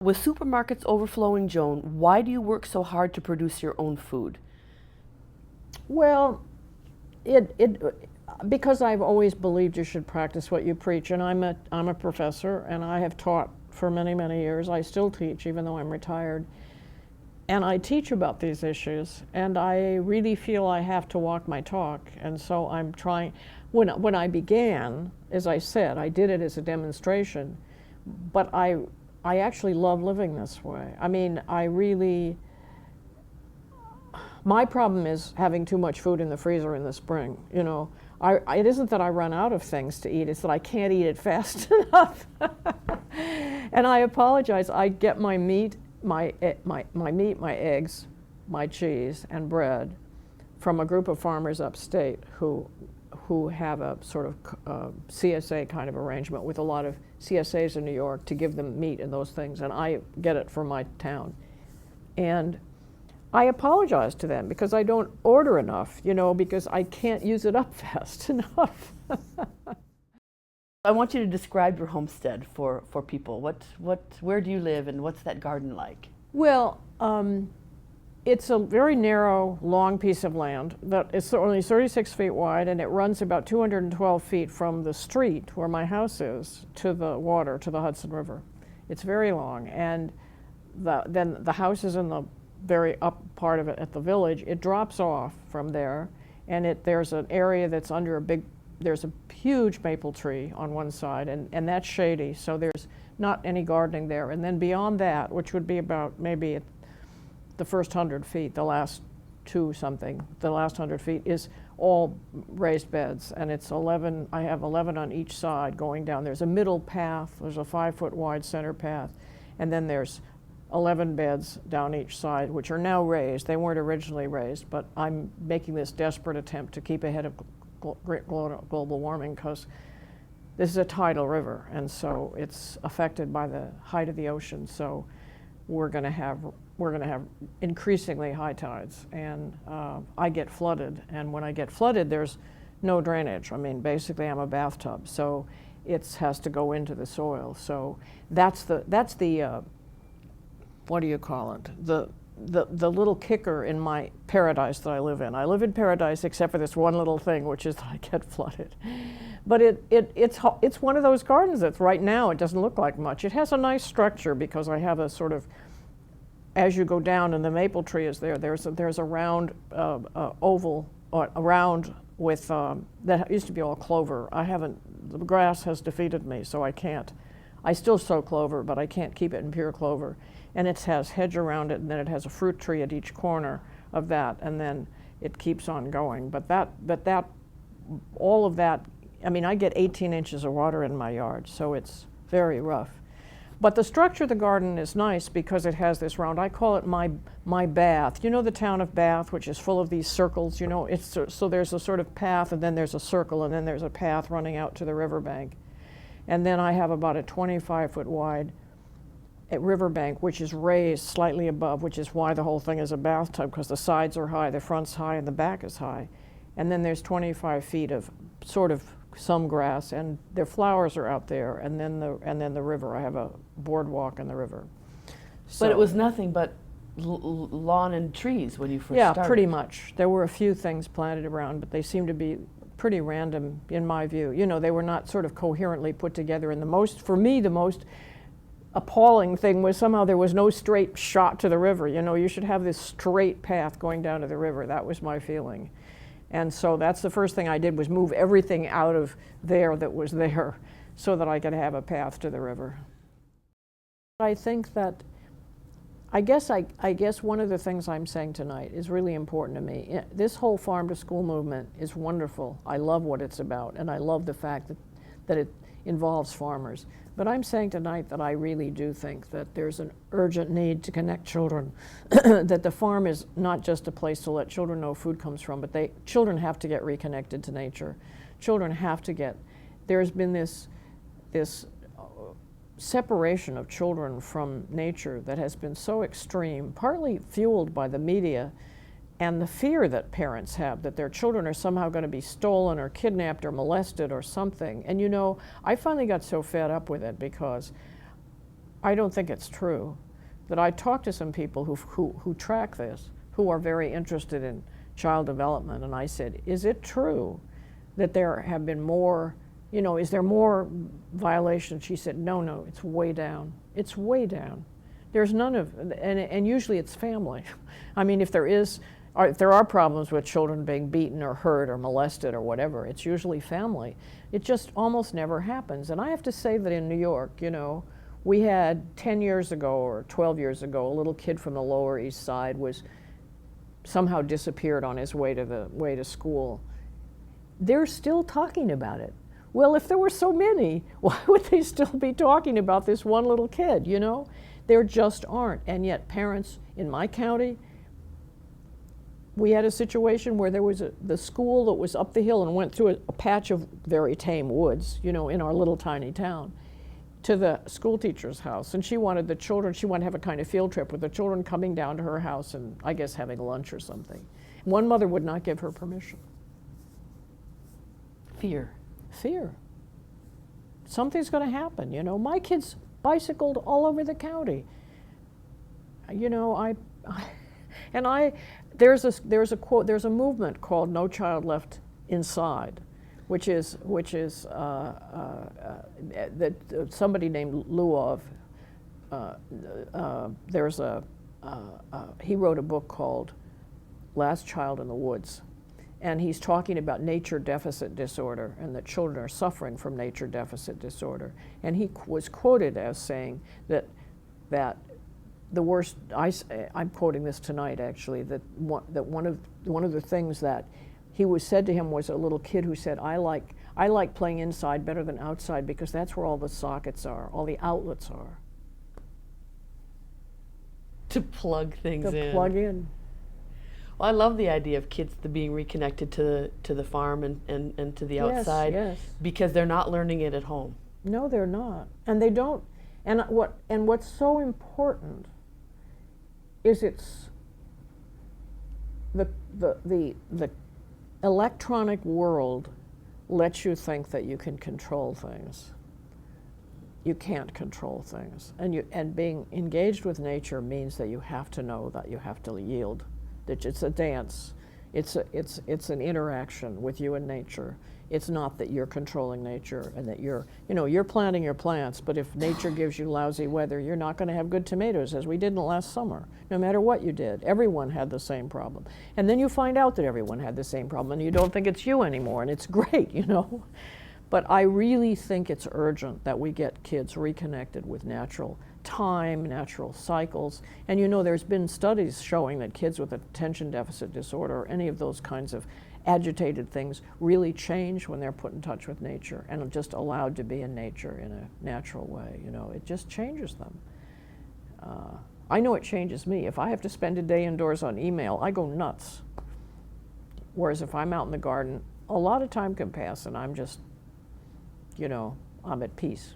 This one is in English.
With supermarkets overflowing, Joan, why do you work so hard to produce your own food? Well, because I've always believed you should practice what you preach, and I'm a professor, and I have taught for many, many years. I still teach, even though I'm retired. And I teach about these issues, and I really feel I have to walk my talk. And so I'm trying. When I began, as I said, I did it as a demonstration, but I actually love living this way. I mean, my problem is having too much food in the freezer in the spring. You know, it isn't that I run out of things to eat, it's that I can't eat it fast enough. And I apologize. I get my meat, my eggs, my cheese, and bread from a group of farmers upstate who have a sort of CSA kind of arrangement with a lot of CSAs in New York to give them meat and those things, and I get it from my town. And I apologize to them because I don't order enough, you know, because I can't use it up fast enough. I want you to describe your homestead for people. Where do you live, and what's that garden like? Well, it's a very narrow, long piece of land that is only 36 feet wide, and it runs about 212 feet from the street where my house is to the water, to the Hudson River. It's very long, and then the house is in the very up part of it at the village. It drops off from there, and there's an area that's under there's a huge maple tree on one side, and that's shady, so there's not any gardening there. And then beyond that, which would be about maybe the first 100 feet, the last 100 feet is all raised beds, and it's 11, I have 11 on each side going down. There's a middle path, there's a 5-foot wide center path, and then there's 11 beds down each side, which are now raised. They weren't originally raised, but I'm making this desperate attempt to keep ahead of global warming because this is a tidal river, and so it's affected by the height of the ocean. So we're going to have increasingly high tides, and I get flooded. And when I get flooded, there's no drainage. I mean, basically, I'm a bathtub, so it has to go into the soil. So that's the what do you call it? The little kicker in my paradise that I live in. I live in paradise except for this one little thing, which is that I get flooded. But it's one of those gardens that right now it doesn't look like much. It has a nice structure because I have a sort of, as you go down and the maple tree is there's a round oval, or a round with, that used to be all clover. The grass has defeated me, so I can't. I still sow clover, but I can't keep it in pure clover. And it has hedge around it, and then it has a fruit tree at each corner of that, and then it keeps on going. But all of that, I mean, I get 18 inches of water in my yard, so it's very rough. But the structure of the garden is nice because it has this round, I call it my bath. You know the town of Bath, which is full of these circles, you know, so there's a sort of path, and then there's a circle, and then there's a path running out to the riverbank. And then I have about a 25-foot wide riverbank, which is raised slightly above, which is why the whole thing is a bathtub, because the sides are high, the front's high, and the back is high. And then there's 25 feet of sort of some grass, and their flowers are out there, and then the river. I have a boardwalk in the river. So, but it was nothing but lawn and trees when you first started. Yeah, pretty much. There were a few things planted around, but they seemed to be pretty random in my view. You know, they were not sort of coherently put together. And for me, the most appalling thing was somehow there was no straight shot to the river. You know, you should have this straight path going down to the river. That was my feeling. And so that's the first thing I did, was move everything out of there that was there so that I could have a path to the river. I think that, I guess one of the things I'm saying tonight is really important to me. This whole farm to school movement is wonderful. I love what it's about, and I love the fact that it involves farmers. But I'm saying tonight that I really do think that there's an urgent need to connect children, that the farm is not just a place to let children know food comes from, but children have to get reconnected to nature. Children have to get, there's been this separation of children from nature that has been so extreme, partly fueled by the media and the fear that parents have that their children are somehow going to be stolen or kidnapped or molested or something. And you know, I finally got so fed up with it because I don't think it's true. That I talked to some people who track this, who are very interested in child development, and I said, is it true that there have been more, you know, is there more violations? She said, no, it's way down. It's way down. There's none of, and usually it's family. I mean, if there are problems with children being beaten or hurt or molested or whatever, it's usually family. It just almost never happens. And I have to say that in New York, you know, we had 10 years ago or 12 years ago, a little kid from the Lower East Side was somehow disappeared on his way to school. They're still talking about it. Well, if there were so many, why would they still be talking about this one little kid, you know? There just aren't. And yet parents in my county, we had a situation where there was the school that was up the hill and went through a patch of very tame woods, you know, in our little tiny town, to the school teacher's house. And she wanted the children, she wanted to have a kind of field trip with the children coming down to her house and I guess having lunch or something. One mother would not give her permission. Fear. Fear. Something's going to happen, you know. My kids bicycled all over the county. You know, there's a quote, there's a movement called No Child Left Inside, which is that somebody named Luov, he wrote a book called Last Child in the Woods, and he's talking about nature deficit disorder and that children are suffering from nature deficit disorder. And he was quoted as saying that the worst, I'm quoting this tonight actually, that one of the things that he was said to him was a little kid who said, I like playing inside better than outside because that's where all the sockets are, all the outlets are. To plug things in. To plug in. Well, I love the idea of kids being reconnected to the farm and to the outside. Yes. Because they're not learning it at home. No, they're not. And they don't. And what's so important is it's the electronic world lets you think that you can control things. You can't control things. And being engaged with nature means that you have to know that you have to yield. That it's a dance. It's an interaction with you and nature. It's not that you're controlling nature and that you're planting your plants, but if nature gives you lousy weather, you're not going to have good tomatoes, as we didn't last summer, no matter what you did. Everyone had the same problem. And then you find out that everyone had the same problem, and you don't think it's you anymore, and it's great, you know. But I really think it's urgent that we get kids reconnected with natural time, natural cycles. And you know, there's been studies showing that kids with attention deficit disorder or any of those kinds of agitated things really change when they're put in touch with nature and are just allowed to be in nature in a natural way. You know, it just changes them. I know it changes me. If I have to spend a day indoors on email, I go nuts. Whereas if I'm out in the garden, a lot of time can pass and I'm just, you know, I'm at peace.